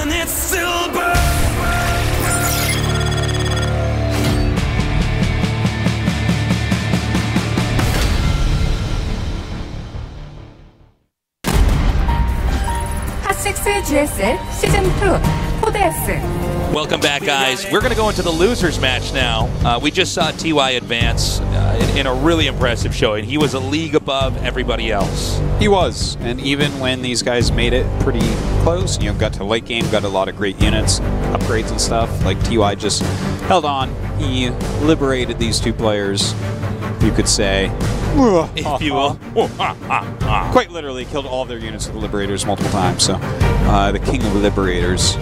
and it still burns. 핫식스 GSL 시즌2 코데스. Welcome back, guys. We're going to go into the losers match now. We just saw TY advance in a really impressive showing. He was a league above everybody else. He was, and even when these guys made it pretty close, you know, got to late game, got a lot of great units, upgrades and stuff, like TY just held on. He liberated these two players, you could say. If you will. Quite literally killed all of their units with the Liberators multiple times, so the King of Liberators.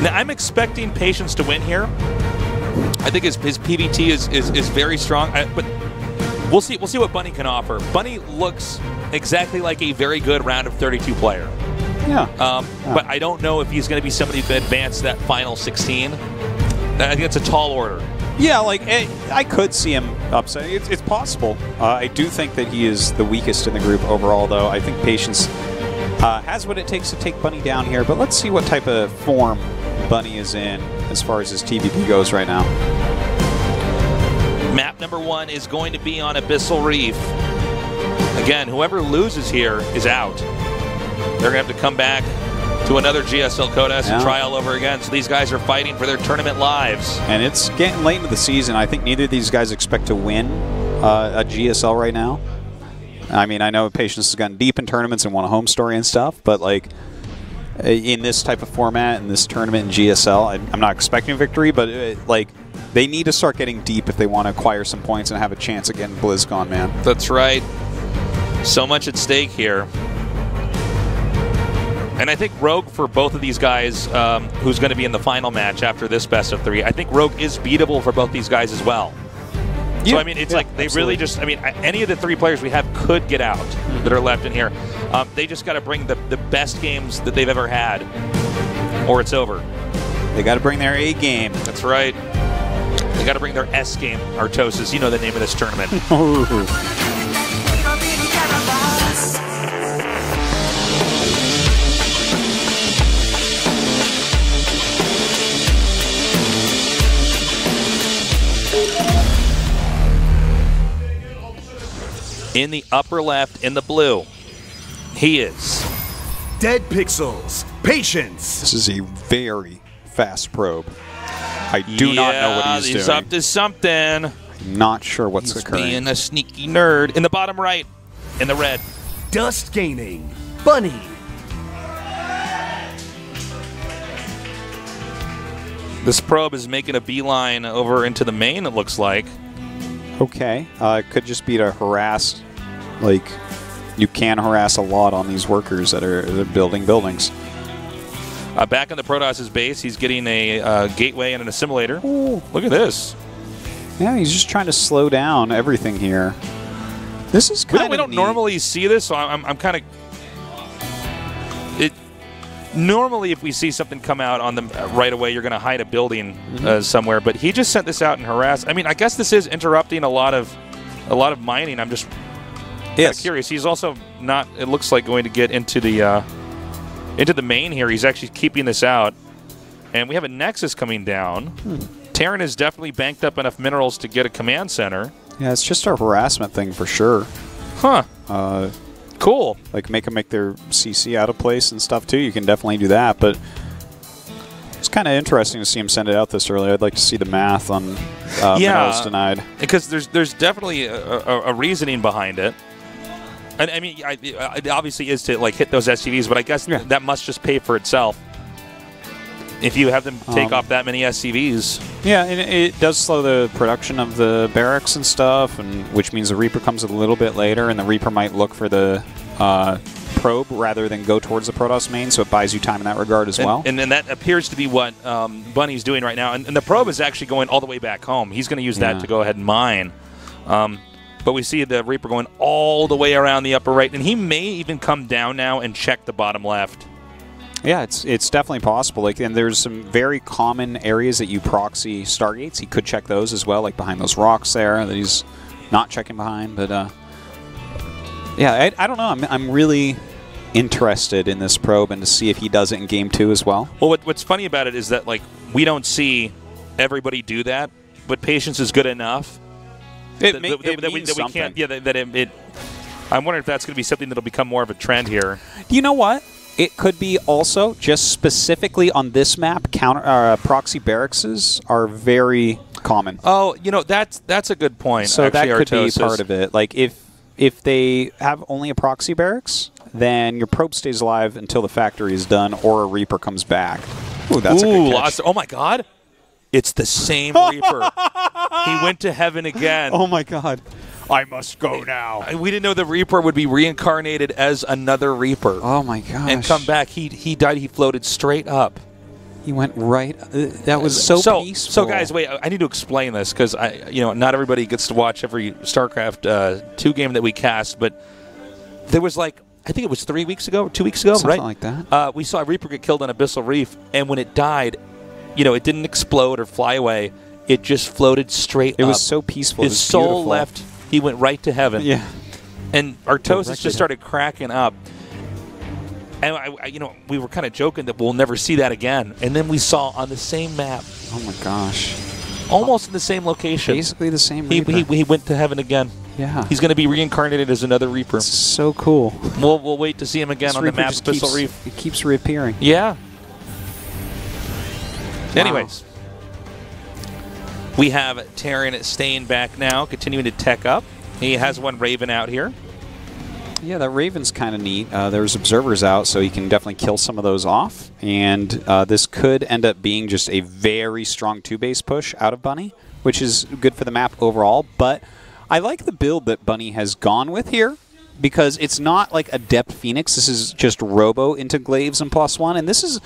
Now, I'm expecting Patience to win here. I think his PvT is very strong, but we'll see what Bunny can offer. Bunny looks exactly like a very good round of 32 player. Yeah. But I don't know if he's going to be somebody who can advance that final 16. I think it's a tall order. Yeah, like, I could see him upset. It's possible. I do think that he is the weakest in the group overall, though. I think Patience has what it takes to take Bunny down here, but let's see what type of form Bunny is in as far as his TVP goes right now. Map number 1 is going to be on Abyssal Reef. Again, whoever loses here is out. They're going to have to come back to another GSL Codas and try all over again. So these guys are fighting for their tournament lives. And it's getting late into the season. I think neither of these guys expect to win a GSL right now. I mean, I know Patience has gotten deep in tournaments and won a home story and stuff, but like in this type of format, in this tournament in GSL, I'm not expecting a victory, but like they need to start getting deep if they want to acquire some points and have a chance at getting BlizzCon, man. That's right. So much at stake here. And I think Rogue, for both of these guys, who's going to be in the final match after this best of 3, I think Rogue is beatable for both these guys as well. So, I mean, it's like they really just, I mean, any of the 3 players we have could get out that are left in here. They just got to bring the best games that they've ever had, or it's over. They got to bring their A game. That's right. They got to bring their S game, Artosis. You know the name of this tournament. In the upper left, in the blue, he is Dead Pixels, Patience. This is a very fast probe. I do not know what he's doing. He's up to something. Not sure what's occurring. Being a sneaky nerd. In the bottom right, in the red. Dust Gaming, Bunny. This probe is making a beeline over into the main, it looks like. Okay. It could just be to harass, like, you can harass a lot on these workers that are building buildings. Back in the Protoss' base, he's getting a gateway and an assimilator. Ooh, look at this. Yeah, he's just trying to slow down everything here. This is kind of We don't neat. normally see this, so I'm kind of... Normally, if we see something come out on them right away, you're going to hide a building somewhere. But he just sent this out and harassed. I mean, I guess this is interrupting a lot of mining. I'm just curious. He's also not. It looks like going to get into the main here. He's actually keeping this out, and we have a Nexus coming down. Terran has definitely banked up enough minerals to get a command center. Yeah, it's just a harassment thing for sure. Huh. Cool. Like make them make their CC out of place and stuff too. You can definitely do that, but it's kind of interesting to see him send it out this early. I'd like to see the math on minerals denied. Because there's definitely a reasoning behind it. And I mean, it obviously is to like hit those SCVs, but I guess that must just pay for itself if you have them take off that many SCVs. Yeah, and it does slow the production of the barracks and stuff, and which means the Reaper comes a little bit later, and the Reaper might look for the probe rather than go towards the Protoss main, so it buys you time in that regard as well. And that appears to be what Bunny's doing right now. And the probe is actually going all the way back home. He's going to use that to go ahead and mine. But we see the Reaper going all the way around the upper right, and he may even come down now and check the bottom left. Yeah, it's definitely possible. Like, and there's some very common areas that you proxy Stargates. He could check those as well, like behind those rocks there that he's not checking behind. But yeah, I don't know. I'm really interested in this probe and to see if he does it in game 2 as well. Well, what's funny about it is that like we don't see everybody do that, but patience is good enough It that means we can't. Yeah, I'm wondering if that's going to be something that'll become more of a trend here. You know what? It could be also just specifically on this map. Proxy barracks are very common. Oh, that's a good point. So actually, that could Artosis. be part of it. Like if they have only a proxy barracks, then your probe stays alive until the factory is done or a Reaper comes back. Ooh, that's a good catch. Oh my God! It's the same Reaper. He went to heaven again. Oh my God! I must go now. We didn't know the Reaper would be reincarnated as another Reaper. Oh my gosh! And come back. He died. He floated straight up. He went right. That was so peaceful. So guys, wait. I need to explain this because not everybody gets to watch every StarCraft 2 game that we cast, but there was I think it was 3 weeks ago or 2 weeks ago, Something right? like that. We saw a Reaper get killed on Abyssal Reef, and when it died, it didn't explode or fly away. It just floated straight up. It was so peaceful. His soul left. He went right to heaven. Yeah. And Artosis just started cracking up. And we were kind of joking that we'll never see that again. And then we saw on the same map. Oh my gosh. Almost in the same location. Basically the same Reaper. He went to heaven again. Yeah. He's going to be reincarnated as another Reaper. It's so cool. We'll wait to see him again This on the Reaper map just Abyssal Reef. It keeps reappearing. Yeah. Wow. Anyways. We have Terran staying back now, continuing to tech up. He has one Raven out here. Yeah, that Raven's kind of neat. There's observers out, so you can definitely kill some of those off. And this could end up being just a very strong 2-base push out of Bunny, which is good for the map overall. But I like the build that Bunny has gone with here, because it's not like Adept Phoenix. This is just Robo into Glaives and +1, and this is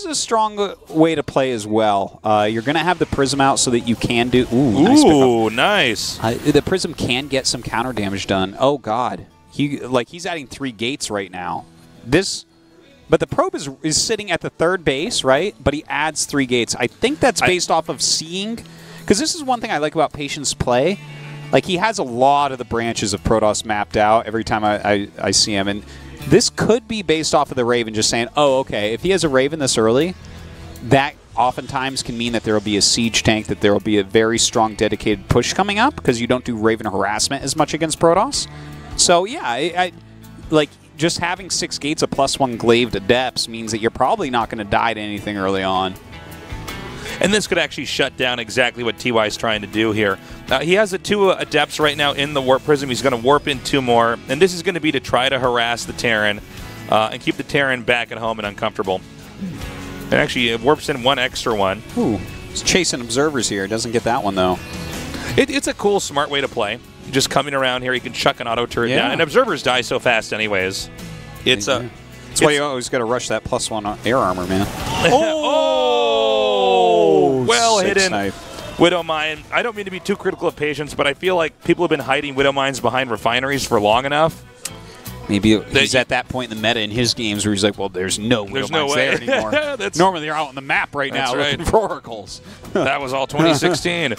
a strong way to play as well. You're going to have the Prism out so that you can do... Ooh, nice. The Prism can get some counter damage done. Oh, God. He's adding 3 gates right now. But the probe is sitting at the 3rd base, right? But he adds 3 gates. I think that's based off of seeing... Because this is one thing I like about Patience play. He has a lot of the branches of Protoss mapped out every time I see him. And this could be based off of the Raven, just saying, oh, okay, if he has a Raven this early, that oftentimes can mean that there will be a siege tank, that there will be a very strong dedicated push coming up, because you don't do Raven harassment as much against Protoss. So, yeah, I just having 6 gates of +1 Glaved Adepts means that you're probably not going to die to anything early on. And this could actually shut down exactly what TY is trying to do here. He has the 2 Adepts right now in the Warp Prism. He's going to warp in 2 more. And this is going to be to try to harass the Terran and keep the Terran back at home and uncomfortable. And actually, it warps in 1 extra one. Ooh, he's chasing observers here. Doesn't get that one, though. It's a cool, smart way to play. Just coming around here, he can chuck an auto turret down. And observers die so fast anyways. That's why you always got to rush that +1 air armor, man. Oh! Well hidden. Snipe. Widow Mine. I don't mean to be too critical of Patience, but I feel like people have been hiding Widow Mines behind refineries for long enough. Maybe he's at that point in the meta in his games where he's like, well, there's no Widow Mines there anymore. Normally they're out on the map right now looking for oracles. That was all 2016.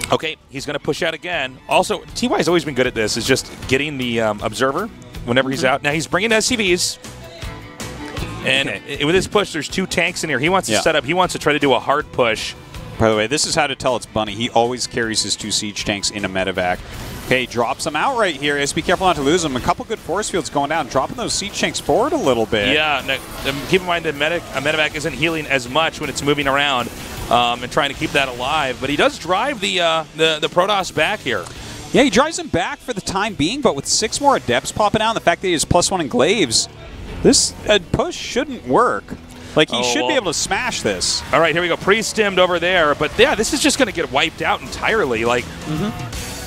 Okay, he's going to push out again. Also, TY's always been good at this, is just getting the observer whenever he's out. Now he's bringing SCVs. And with his push, there's 2 tanks in here. He wants to set up. He wants to try to do a hard push. By the way, this is how to tell it's Bunny. He always carries his 2 siege tanks in a medevac. Okay, drops them out right here. Just be careful not to lose them. A couple good force fields going down, dropping those siege tanks forward a little bit. Yeah, keep in mind that a medevac isn't healing as much when it's moving around and trying to keep that alive. But he does drive the Protoss back here. Yeah, he drives him back for the time being, but with 6 more Adepts popping out and the fact that he has +1 in Glaives, this push shouldn't work. He should be able to smash this. All right, here we go. Pre-stimmed over there. But, yeah, this is just going to get wiped out entirely.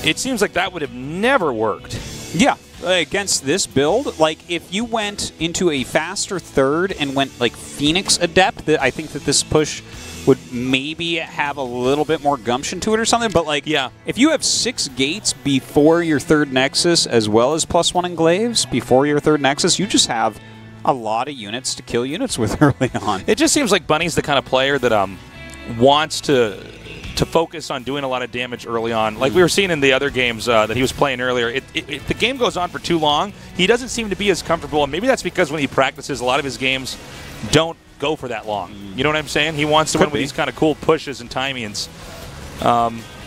It seems like that would have never worked. Yeah, against this build, if you went into a faster 3rd and went, Phoenix Adept, I think that this push would maybe have a little bit more gumption to it or something. But, if you have 6 gates before your 3rd Nexus as well as +1 in Glaives before your 3rd Nexus, you just have a lot of units to kill units with early on. It just seems like Bunny's the kind of player that wants to to focus on doing a lot of damage early on. Like we were seeing in the other games that he was playing earlier, if the game goes on for too long, he doesn't seem to be as comfortable. And maybe that's because when he practices, a lot of his games don't go for that long. You know what I'm saying? He wants to win with these kind of cool pushes and timings.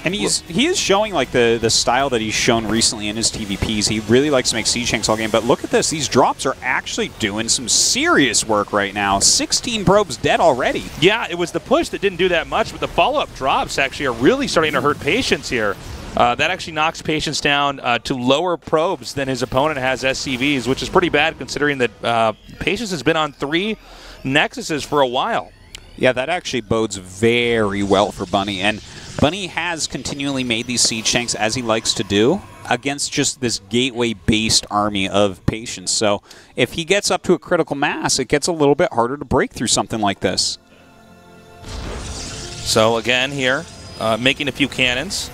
And he is showing like the style that he's shown recently in his TVPs. He really likes to make siege tanks all game. But look at this. These drops are actually doing some serious work right now. 16 probes dead already. Yeah, it was the push that didn't do that much, but the follow-up drops actually are really starting to hurt Patience here. That actually knocks Patience down to lower probes than his opponent has SCVs, which is pretty bad considering that Patience has been on 3 Nexuses for a while. Yeah, that actually bodes very well for Bunny. And Bunny has continually made these siege tanks, as he likes to do, against just this gateway-based army of Patience. So if he gets up to a critical mass, it gets a little bit harder to break through something like this. So again here, making a few cannons.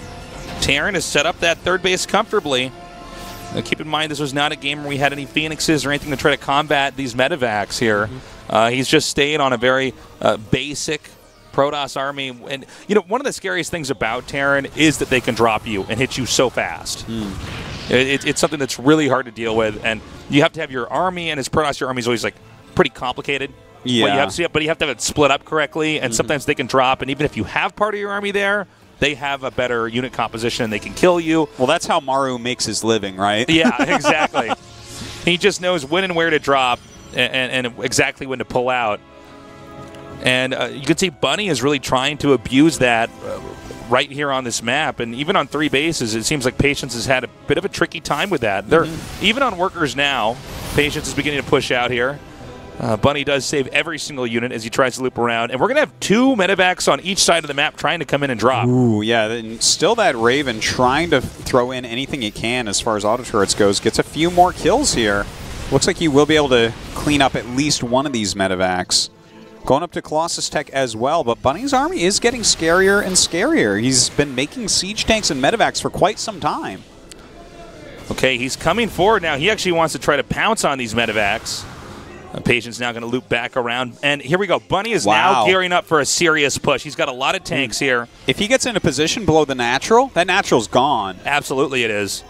Terran has set up that third base comfortably. Keep in mind this was not a game where we had any Phoenixes or anything to try to combat these medevacs here. He's just staying on a very basic Protoss army. And, you know, one of the scariest things about Terran is that they can drop you and hit you so fast. It's something that's really hard to deal with. And you have to have your army, and as Protoss, your army is always, like, pretty complicated. Yeah. But you have to have it split up correctly, and sometimes they can drop. And even if you have part of your army there, they have a better unit composition and they can kill you. Well, that's how Maru makes his living, right? Yeah, exactly. He just knows when and where to drop and exactly when to pull out. And you can see Bunny is really trying to abuse that right here on this map. And even on 3 bases, it seems like Patience has had a bit of a tricky time with that. They're even on workers now, Patience is beginning to push out here. Bunny does save every single unit as he tries to loop around. And we're going to have 2 medevacs on each side of the map trying to come in and drop. Ooh, yeah. And still that Raven trying to throw in anything he can as far as auto turrets goes. Gets a few more kills here. Looks like he will be able to clean up at least one of these medevacs. Going up to Colossus Tech as well, but Bunny's army is getting scarier and scarier. He's been making siege tanks and medevacs for quite some time. Okay, he's coming forward now. He actually wants to try to pounce on these medevacs. Patience now going to loop back around. And here we go. Bunny is now gearing up for a serious push. He's got a lot of tanks here. If he gets in a position below the natural, that natural's gone. Absolutely it is.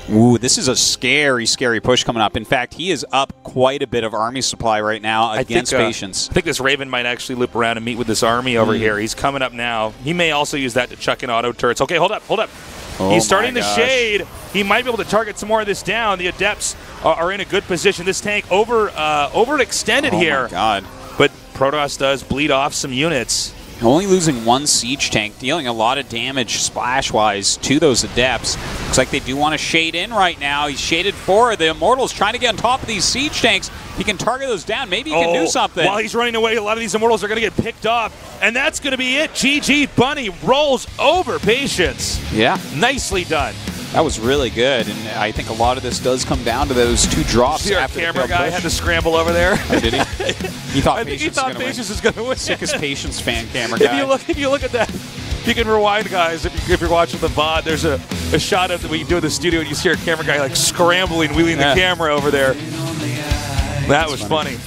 Ooh, this is a scary, scary push coming up. In fact, he is up quite a bit of army supply right now against Patience. I think this Raven might actually loop around and meet with this army over here. He's coming up now. He may also use that to chuck in auto turrets. Okay, hold up, hold up. Oh, he's starting to shade. He might be able to target some more of this down. The Adepts are in a good position. This tank overextended here. Oh, my God. But Protoss does bleed off some units. Only losing 1 siege tank, dealing a lot of damage splash-wise to those Adepts. Looks like they do want to shade in right now. He's shaded forward. The Immortal's trying to get on top of these siege tanks. He can target those down. Maybe he can do something. While he's running away, a lot of these Immortals are going to get picked off. And that's going to be it. GG. Bunny rolls over Patience. Yeah. Nicely done. That was really good, and I think a lot of this does come down to those 2 drops. See, our camera guy had to scramble over there. Oh, did he? He thought I think he thought Patience was going to win. Sickest Patience fan camera guy. If you look at that, you can rewind, guys. If you're watching the VOD, there's a shot of that we do in the studio, and you see our camera guy like scrambling, wheeling the camera over there. That was funny.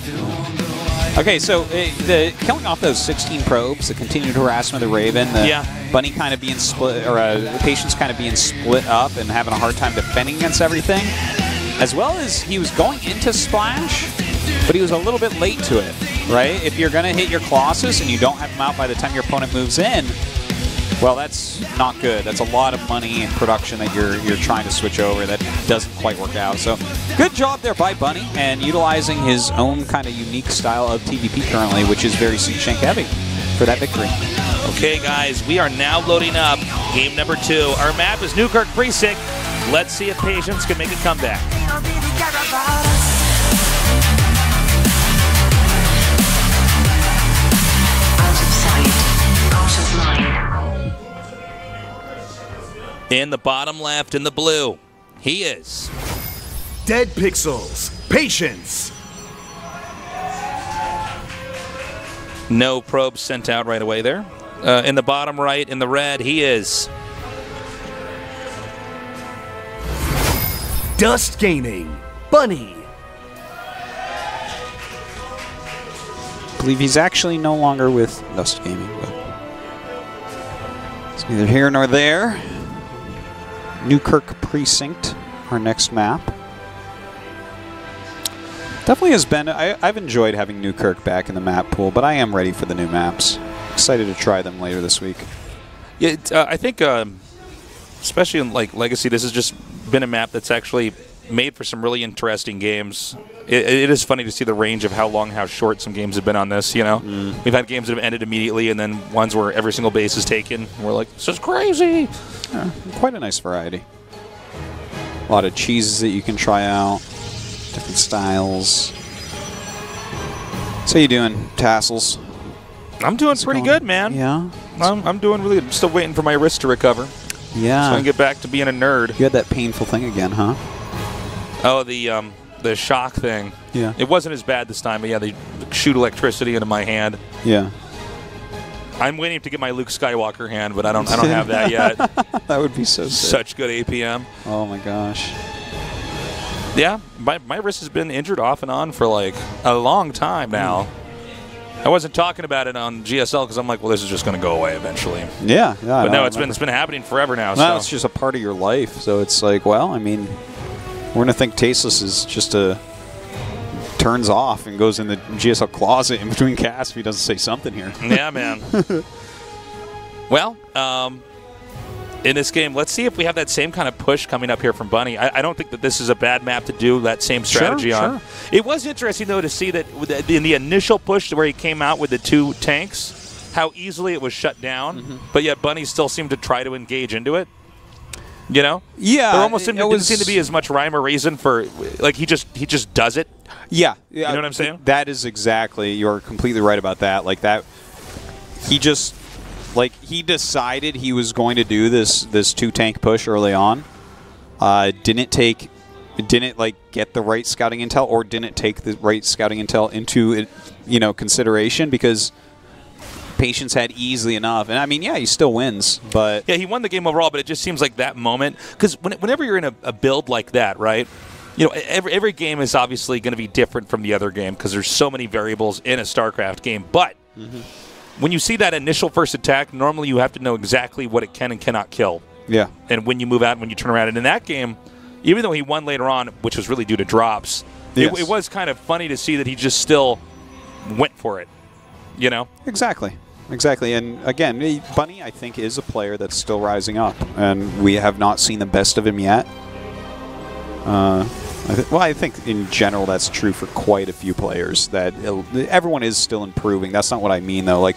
Okay, so the killing off those 16 probes, the continued harassment of the Raven, the Bunny kind of being split, or Patience kind of being split up and having a hard time defending against everything, as well as he was going into Splash, but he was a little bit late to it, right? If you're going to hit your Colossus and you don't have him out by the time your opponent moves in, well, that's not good. That's a lot of money in production that you're trying to switch over. That doesn't quite work out. So good job there by Bunny and utilizing his own kind of unique style of TVP currently, which is very siege tank heavy for that victory. Okay, guys, we are now loading up game number 2. Our map is Newkirk Precinct. Let's see if Patience can make a comeback. In the bottom left, in the blue, he is Dead Pixels, Patience. No probes sent out right away there. In the bottom right, in the red, he is Dust Gaming, Bunny. I believe he's actually no longer with Dust Gaming. But Neither here nor there. Newkirk Precinct, our next map. Definitely has been. I've enjoyed having Newkirk back in the map pool, but I am ready for the new maps. Excited to try them later this week. Yeah, I think, especially in like Legacy, this has just been a map that's actually made for some really interesting games. It is funny to see the range of how long, how short some games have been on this. You know, we've had games that have ended immediately, and then ones where every single base is taken. And we're like, this is crazy. Yeah, quite a nice variety. A lot of cheeses that you can try out, different styles. So how you doing, Tassels? I'm doing pretty good, man. Yeah, I'm doing really good. I'm still waiting for my wrist to recover. Yeah. So I can get back to being a nerd. You had that painful thing again, huh? Oh, the shock thing. Yeah. It wasn't as bad this time, but yeah, they shoot electricity into my hand. Yeah. I'm waiting to get my Luke Skywalker hand, but I don't have that yet. That would be so sick. Such good APM. Oh my gosh. Yeah, my wrist has been injured off and on for like a long time now. I wasn't talking about it on GSL because I'm like, well, this is just going to go away eventually. Yeah. But no, it's been happening forever now. No, it's just a part of your life. So it's like, well, I mean, we're going to think Tasteless is just turns off and goes in the GSL closet in between casts if he doesn't say something here. Yeah, man. Well, in this game, let's see if we have that same kind of push coming up here from Bunny. I don't think that this is a bad map to do that same strategy on. It was interesting, though, to see that in the initial push where he came out with the 2 tanks, how easily it was shut down, but yet Bunny still seemed to try to engage into it. You know? Yeah. There almost didn't seem to be as much rhyme or reason for, like, he just does it. Yeah. You know what I'm saying? That is exactly, you're completely right about that. Like, that, he just, like, he decided he was going to do this 2-tank push early on. Didn't get the right scouting intel, or didn't take the right scouting intel into, consideration, because Patience had easily enough. And I mean, yeah, he still wins, but yeah, he won the game overall, but it just seems like that moment, because whenever you're in a build like that, right, every game is obviously going to be different from the other game because there's so many variables in a StarCraft game, but when you see that initial first attack, normally you have to know exactly what it can and cannot kill. Yeah. And when you move out and when you turn around. And in that game, even though he won later on, which was really due to drops, it was kind of funny to see that he just still went for it, Exactly. And again, Bunny, I think, is a player that's still rising up, and we have not seen the best of him yet. I think in general that's true for quite a few players, that everyone is still improving. That's not what I mean, though. Like,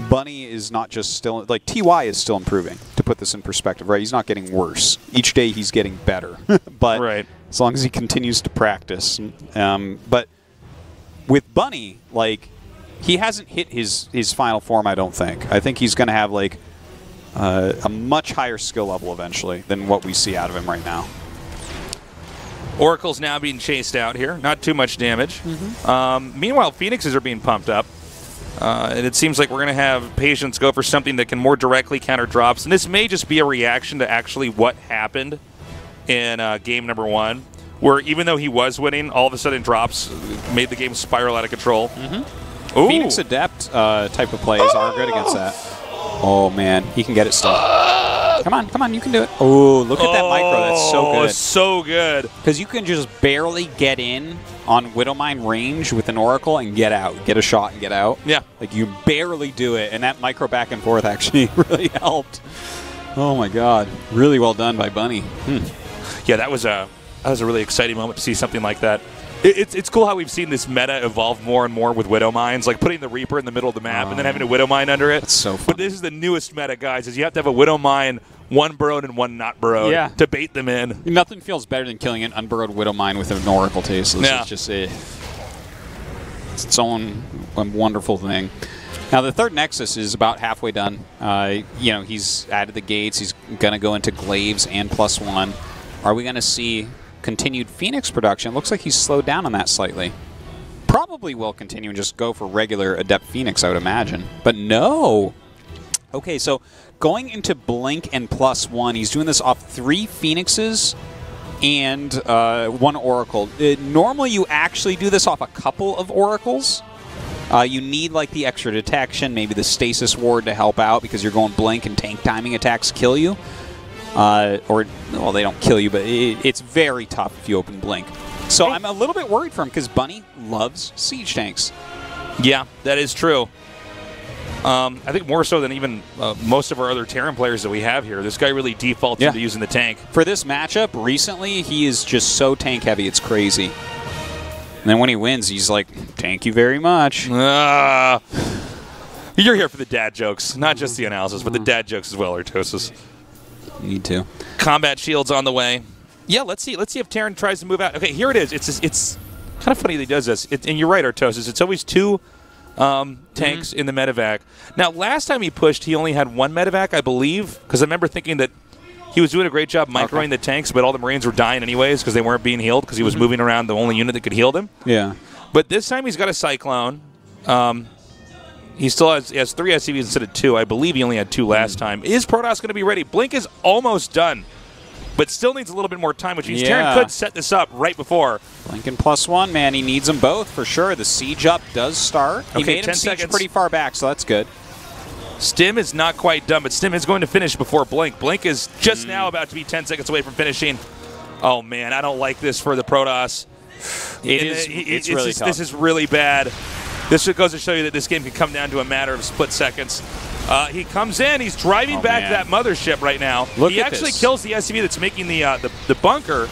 Bunny is not just still, like, TY is still improving, to put this in perspective, right? He's not getting worse. Each day he's getting better. But as long as he continues to practice. But with Bunny, like, he hasn't hit his final form, I don't think. I think he's going to have, like, a much higher skill level eventually than what we see out of him right now. Oracle's now being chased out here. Not too much damage. Meanwhile, Phoenixes are being pumped up. And it seems like we're going to have Patience go for something that can more directly counter drops. And this may just be a reaction to actually what happened in game number 1, where even though he was winning, all of a sudden drops made the game spiral out of control. Phoenix Adept type of plays are good against that. Oh, man. He can get it still. Come on, you can do it. Oh, look at that micro. That's so good. So good. Because you can just barely get in on Widowmine range with an Oracle and get out. Get a shot and get out. Yeah. Like, you barely do it, and that micro back and forth actually really helped. Oh, my God. Really well done by Bunny. Yeah, that was a really exciting moment to see something like that. It's cool how we've seen this meta evolve more and more with Widow Mines, like putting the Reaper in the middle of the map and then having a Widow Mine under it. That's so fun. But this is the newest meta, guys, is you have to have a Widow Mine, one burrowed and one not burrowed to bait them in. Nothing feels better than killing an unburrowed Widow Mine with an Oracle Tasteless. Yeah. It's just it's its own wonderful thing. Now, the third Nexus is about halfway done. He's added the gates. He's going to go into Glaives and +1. Are we going to see continued Phoenix production? Looks like he's slowed down on that slightly. Probably will continue and just go for regular Adept Phoenix, I would imagine. But no. Okay, so going into Blink and +1, he's doing this off 3 Phoenixes and 1 Oracle. Normally you actually do this off a couple of Oracles. You need like the extra detection, maybe the stasis ward to help out because you're going blink and tank timing attacks kill you. Or, well, they don't kill you, but it's very tough if you open blink. So I'm a little bit worried for him because Bunny loves siege tanks. Yeah, that is true. I think more so than even most of our other Terran players that we have here. This guy really defaults into using the tank. For this matchup, recently, he is just so tank heavy, it's crazy. And then when he wins, he's like, thank you very much. You're here for the dad jokes, not just the analysis, but the dad jokes as well, Artosis. You need to. Combat shields on the way. Yeah, let's see if Terran tries to move out. Okay, here it is. It's kind of funny that he does this. And you're right, Artosis. It's always two tanks in the medevac. Now, last time he pushed, he only had one medevac, I believe, because I remember thinking that he was doing a great job microing the tanks, but all the Marines were dying anyways because they weren't being healed because he was moving around the only unit that could heal them. Yeah. But this time he's got a Cyclone. He still has 3 SCVs instead of 2. I believe he only had 2 last time. Is Protoss going to be ready? Blink is almost done, but still needs a little bit more time, which means Terran could set this up right before. Blinken +1, man. He needs them both for sure. The siege up does start. He made him siege pretty far back, so that's good. Stim is not quite done, but Stim is going to finish before Blink. Blink is just now about to be 10 seconds away from finishing. Oh, man, I don't like this for the Protoss. It's really tough. This is really bad. This goes to show you that this game can come down to a matter of split seconds. He comes in. He's driving back that mothership right now. He actually kills the SCV that's making the bunker.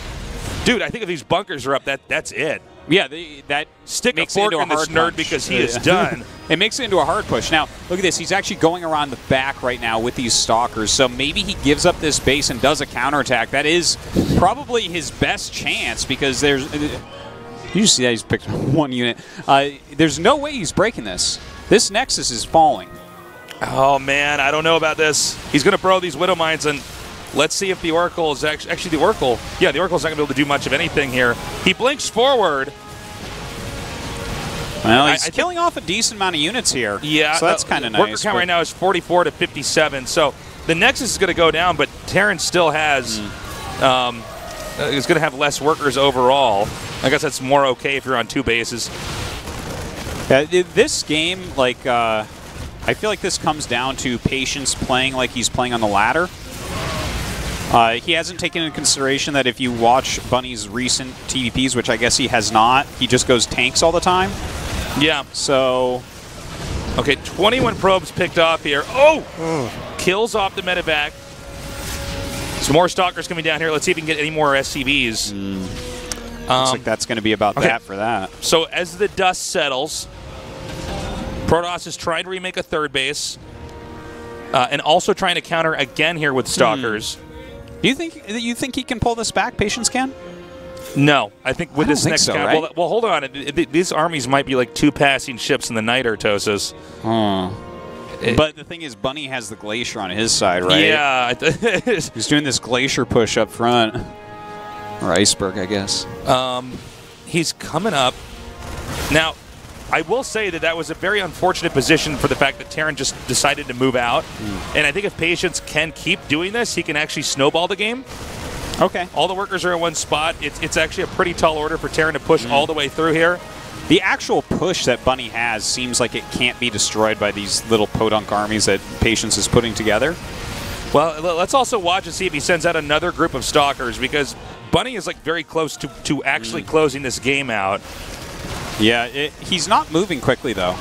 Dude, I think if these bunkers are up, that's it. Yeah, that stick a fork in this nerd because he is done. It makes it into a hard push. Now, look at this. He's actually going around the back right now with these stalkers, so maybe he gives up this base and does a counterattack. That is probably his best chance because there's... You see that he's picked one unit. There's no way he's breaking this. This Nexus is falling. Oh, man, I don't know about this. He's going to burrow these Widow Mines, and let's see if the Oracle is actually the Oracle. Yeah, the Oracle's not going to be able to do much of anything here. He blinks forward. Well, he's killing off a decent amount of units here. Yeah. So that's kind of nice. Worker count right now is 44 to 57. So the Nexus is going to go down, but Terran still has... is going to have less workers overall. I guess that's more okay if you're on 2 bases. Yeah, this game, like, I feel like this comes down to Patience playing like he's playing on the ladder. He hasn't taken into consideration that if you watch Bunny's recent TVPs, which I guess he has not, he just goes tanks all the time. Yeah. So... Okay, 21 probes picked off here. Oh! Kills off the medevac. Some more Stalkers coming down here. Let's see if we can get any more SCVs. Looks like that's going to be about that for that. So as the dust settles, Protoss is trying to remake a 3rd base and also trying to counter again here with Stalkers. Do you think he can pull this back? Patience can? No. I think with this next so, count. right? Well, hold on. These armies might be like 2 passing ships in the night, Artosis. But the thing is, Bunny has the Glacier on his side, right? Yeah. He's doing this Glacier push up front. Or Iceberg, I guess. He's coming up. Now, I will say that was a very unfortunate position for the fact that Terran just decided to move out. And I think if Patience can keep doing this, he can actually snowball the game. Okay. All the workers are in one spot. It's actually a pretty tall order for Terran to push all the way through here. The actual push that Bunny has seems like it can't be destroyed by these little podunk armies that Patience is putting together. Well, let's also watch and see if he sends out another group of Stalkers, because Bunny is like very close to actually closing this game out. Yeah, he's not moving quickly, though.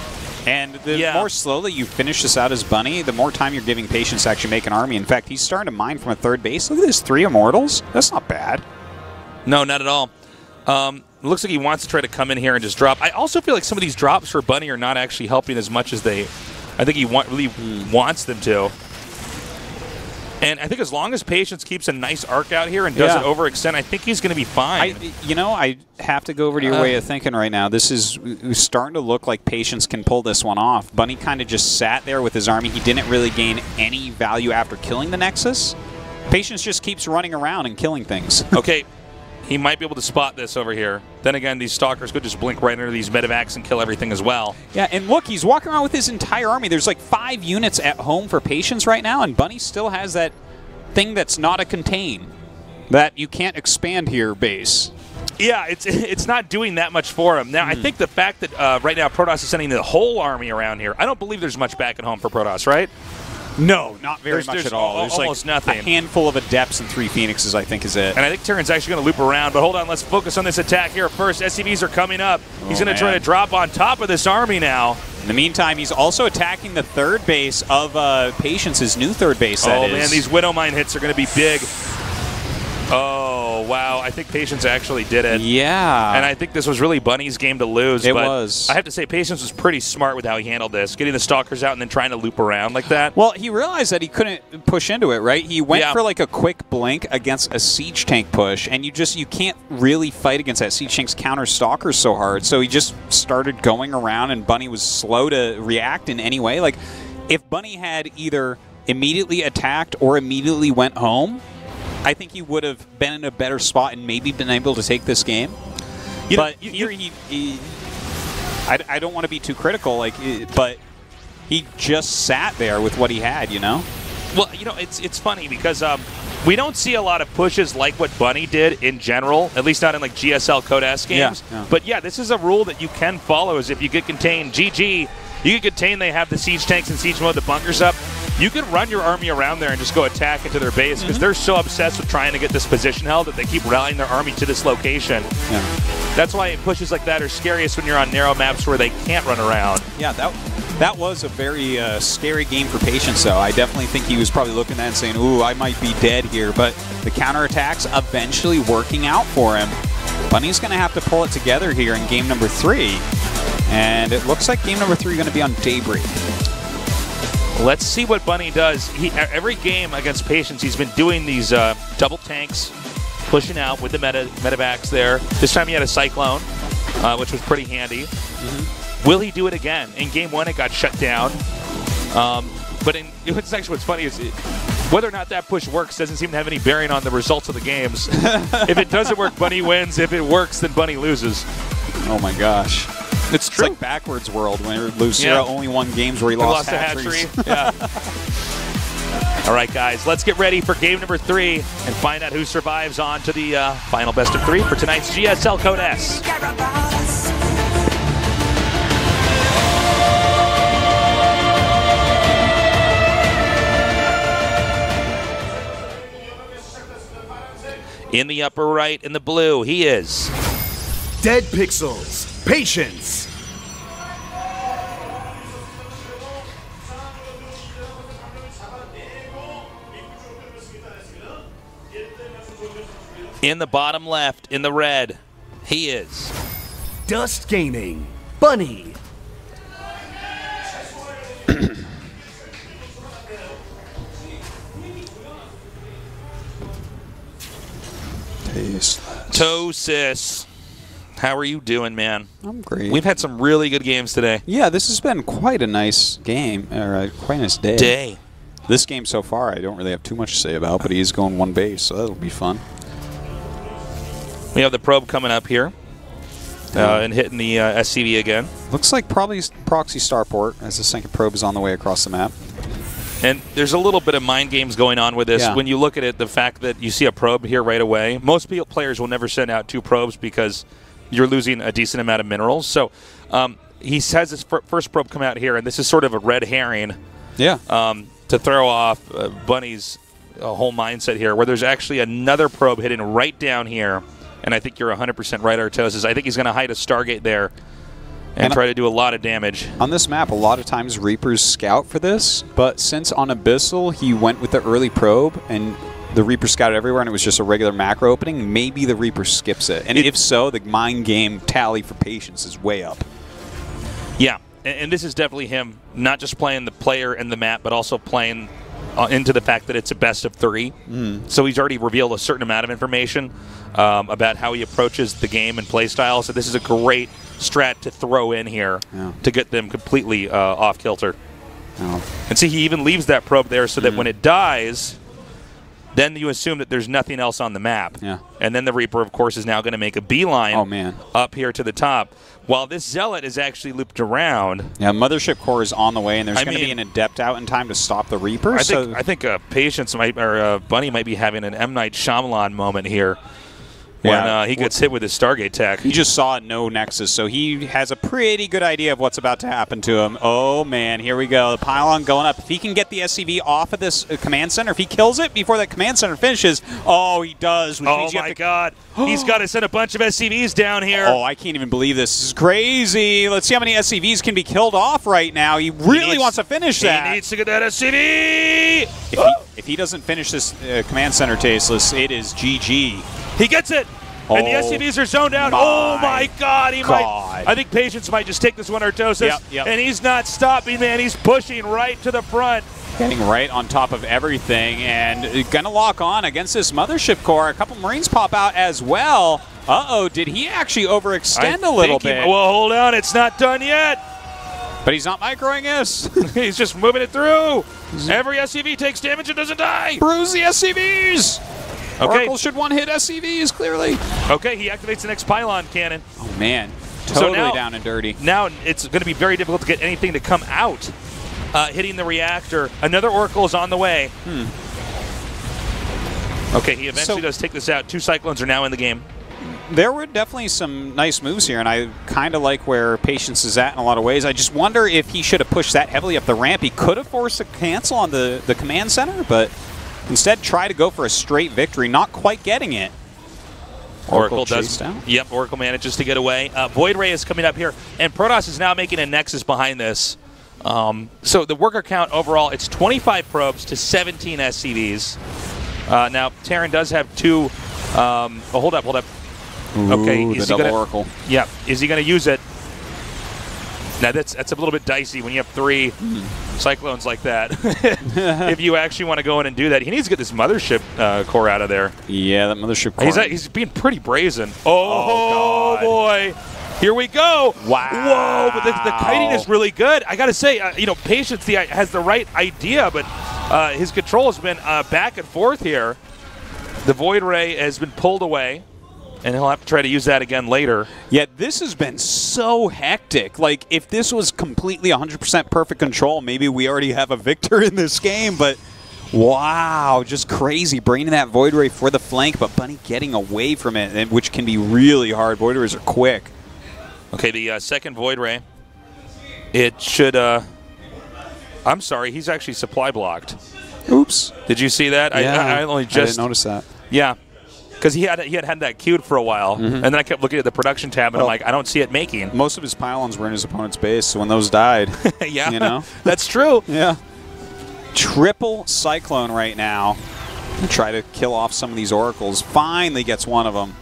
And the more slowly you finish this out as Bunny, the more time you're giving Patience to actually make an army. In fact, he's starting to mine from a 3rd base. Look at this, 3 Immortals. That's not bad. No, not at all. Looks like he wants to try to come in here and just drop. I also feel like some of these drops for Bunny are not actually helping as much as I think he really wants them to. And I think as long as Patience keeps a nice arc out here and doesn't overextend, I think he's going to be fine. I have to go over to your way of thinking right now. This is starting to look like Patience can pull this one off. Bunny kind of just sat there with his army. He didn't really gain any value after killing the Nexus. Patience just keeps running around and killing things. Okay. He might be able to spot this over here. Then again, these Stalkers could just blink right under these medevacs and kill everything as well. Yeah, and look, he's walking around with his entire army. There's like 5 units at home for Patience right now, and Bunny still has that thing that's not a contain. That you can't expand here base. Yeah, it's not doing that much for him. Now, I think the fact that right now Protoss is sending the whole army around here, I don't believe there's much back at home for Protoss, right? No, not very much there's at all. There's almost like nothing. A handful of Adepts and 3 Phoenixes, I think, is it. And I think Terran's actually going to loop around. But hold on, let's focus on this attack here first. SCVs are coming up. He's going to try to drop on top of this army now. In the meantime, he's also attacking the third base of Patience, his new third base, that is. Man, these Widow Mine hits are going to be big. Oh, wow. I think Patience actually did it. Yeah. And I think this was really Bunny's game to lose. It but was. I have to say, Patience was pretty smart with how he handled this, getting the Stalkers out and then trying to loop around like that. Well, he realized that he couldn't push into it, right? He went for like a quick blink against a Siege Tank push, and you can't really fight against that. Siege Tank's counter Stalkers so hard, so he just started going around, and Bunny was slow to react in any way. Like, if Bunny had either immediately attacked or immediately went home, I think he would have been in a better spot and maybe been able to take this game. I don't want to be too critical, but he just sat there with what he had, you know? Well, it's funny because we don't see a lot of pushes like what Bunny did in general, at least not in like GSL Code S games. Yeah. But yeah, this is a rule that you can follow, is if you get contained, GG, you can contain, they have the siege tanks in siege mode, the bunkers up. You can run your army around there and just go attack into their base because they're so obsessed with trying to get this position held that they keep rallying their army to this location. Yeah. That's why pushes like that are scariest when you're on narrow maps where they can't run around. Yeah, that was a very scary game for Patience, though. I definitely think he was probably looking at that and saying, ooh, I might be dead here. But the counterattacks eventually working out for him. Bunny's going to have to pull it together here in game number 3. And it looks like game number 3 is going to be on Daybreak. Let's see what Bunny does. Every game against Patience, he's been doing these double tanks, pushing out with the medevacs there. This time he had a Cyclone, which was pretty handy. Will he do it again? In game 1, it got shut down. What's funny is whether or not that push works doesn't seem to have any bearing on the results of the games. If it doesn't work, Bunny wins. If it works, then Bunny loses. Oh my gosh. It's true. It's like backwards world when Lucero only won games where he lost hatcheries. A hatchery. Yeah. All right, guys, let's get ready for game number 3 and find out who survives on to the final best of 3 for tonight's GSL Code S. In the upper right, in the blue, he is Dead Pixels. Patience. in the bottom left, in the red, he is Dust Gaming. Bunny. Tosis. How are you doing, man? I'm great. We've had some really good games today. Yeah, this has been quite a nice game, or quite a nice day. This game so far, I don't really have too much to say about, but he's going one base, so that'll be fun. We have the probe coming up here and hitting the SCV again. Looks like probably proxy starport as the second probe is on the way across the map. And there's a little bit of mind games going on with this. Yeah. When you look at it, the fact that you see a probe here right away, most players will never send out 2 probes because you're losing a decent amount of minerals. So he has his first probe come out here, and this is sort of a red herring to throw off Bunny's whole mindset here, where there's actually another probe hitting right down here. And I think you're 100% right, Artosis. I think he's going to hide a Stargate there and try to do a lot of damage. On this map, a lot of times Reapers scout for this, but since on Abyssal he went with the early probe and the Reaper scouted everywhere and it was just a regular macro opening, maybe the Reaper skips it. And if so, the mind game tally for Patience is way up. Yeah, and this is definitely him not just playing the player and the map, but also playing into the fact that it's a best of 3. So he's already revealed a certain amount of information about how he approaches the game and play style. So this is a great strat to throw in here to get them completely off kilter. And see, he even leaves that probe there so that when it dies, then you assume that there's nothing else on the map. And then the Reaper, of course, is now going to make a beeline up here to the top, while this Zealot is actually looped around. Yeah, Mothership Core is on the way, and there's going to be an Adept out in time to stop the Reaper. I think Patience might, or Bunny might be having an M. Night Shyamalan moment here. when he gets hit with his Stargate tech. He just saw no Nexus, so he has a pretty good idea of what's about to happen to him. Oh, man, here we go. The pylon going up. If he can get the SCV off of this command center, if he kills it before that command center finishes, oh, he does. Which means my God. He's got to send a bunch of SCVs down here. Oh, I can't even believe this. This is crazy. Let's see how many SCVs can be killed off right now. He really wants to finish that. He needs to get that SCV. If he doesn't finish this command center, Tasteless, it is GG. He gets it. And the SCVs are zoned out. Oh, my God. Might. I think Patience might just take this one, Artosis. Yep. And he's not stopping, man. He's pushing right to the front. Getting right on top of everything and going to lock on against this Mothership core. A couple Marines pop out as well. Uh-oh, did he actually overextend a little bit? Well, hold on. It's not done yet. But he's not microing us. He's just moving it through. Every SCV takes damage and doesn't die. Bruise the SCVs. Okay. Oracle should one-hit SCVs, clearly. Okay, he activates the next pylon cannon. Oh, man. Totally down and dirty. Now it's going to be very difficult to get anything to come out, hitting the reactor. Another Oracle is on the way. Okay, he eventually does take this out. 2 Cyclones are now in the game. There were definitely some nice moves here, and I kind of like where Patience is at in a lot of ways. I just wonder if he should have pushed that heavily up the ramp. He could have forced a cancel on the command center, but instead try to go for a straight victory, not quite getting it. Oracle does. Yep, Oracle manages to get away. Void Ray is coming up here, and Protoss is now making a Nexus behind this. So the worker count overall, it's 25 probes to 17 SCVs. Now, Terran does have 2. Hold up. Ooh, okay, is he gonna, Oracle. Yeah, is he going to use it? Now, that's a little bit dicey when you have 3 Cyclones like that. If you actually want to go in and do that, he needs to get this Mothership core out of there. Yeah, that Mothership core. He's being pretty brazen. Oh boy. Here we go. Wow. Whoa, but the kiting is really good. I got to say, Patience has the right idea, but his control has been back and forth here. The Void Ray has been pulled away, and he'll have to try to use that again later. Yeah, this has been so hectic. Like, if this was completely 100% perfect control, maybe we already have a victor in this game, but wow, just crazy. Bringing that Void Ray for the flank, but Bunny getting away from it, which can be really hard. Void Rays are quick. Okay, the second Void Ray, it should, I'm sorry, he's actually supply blocked. Oops. Did you see that? Yeah, I only just... I didn't notice that. Yeah, because he had that queued for a while, and then I kept looking at the production tab, and I'm like, I don't see it making. Most of his pylons were in his opponent's base, so when those died, yeah, you know? That's true. Yeah. Triple Cyclone right now. Try to kill off some of these Oracles. Finally gets one of them.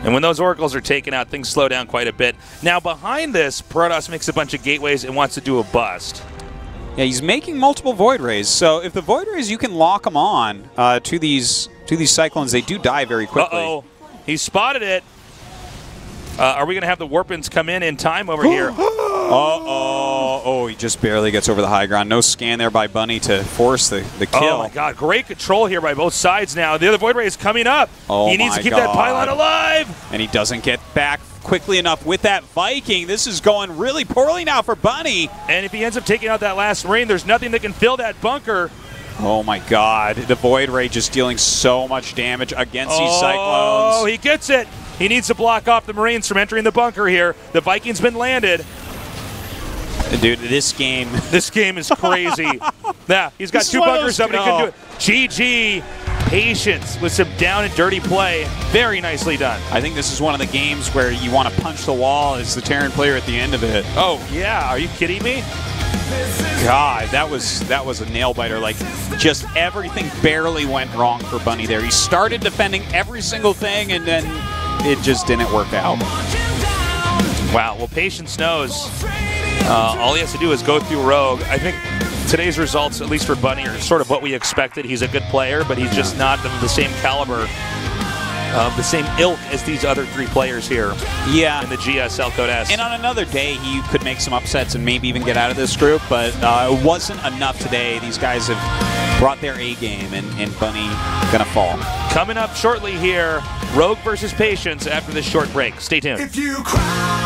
And when those Oracles are taken out, things slow down quite a bit. Now, behind this, Protoss makes a bunch of gateways and wants to do a bust. Yeah, he's making multiple Void Rays. So if the Void Rays, you can lock them on to these Cyclones, they do die very quickly. Uh-oh. He spotted it. Are we going to have the Warpins come in time over here? Uh-oh. Oh, he just barely gets over the high ground. No scan there by Bunny to force the kill. Oh, my God. Great control here by both sides now. The other Void Ray is coming up. Oh, he needs to keep that pylon alive. And he doesn't get back quickly enough with that Viking. This is going really poorly now for Bunny. And if he ends up taking out that last Marine, there's nothing that can fill that bunker. Oh, my God. The Void Ray just dealing so much damage against these Cyclones. Oh, he gets it. He needs to block off the Marines from entering the bunker here. The Viking's been landed. Dude, this game is crazy. Yeah, he's got 2 bunkers up and he couldn't do it. GG. Patience with some down and dirty play. Very nicely done. I think this is one of the games where you want to punch the wall as the Terran player at the end of it. Oh, yeah. Are you kidding me? God, that was a nail biter. Like, just everything barely went wrong for Bunny there. He started defending every single thing, and then it just didn't work out. Wow. Well, Patience knows. All he has to do is go through Rogue. I think today's results, at least for Bunny, are sort of what we expected. He's a good player, but he's just not of the same caliber, the same ilk as these other 3 players here. Yeah. In the GSL Code S. And on another day, he could make some upsets and maybe even get out of this group, but it wasn't enough today. These guys have brought their A game, and Bunny gonna fall. Coming up shortly here, Rogue versus Patience after this short break. Stay tuned. If you cry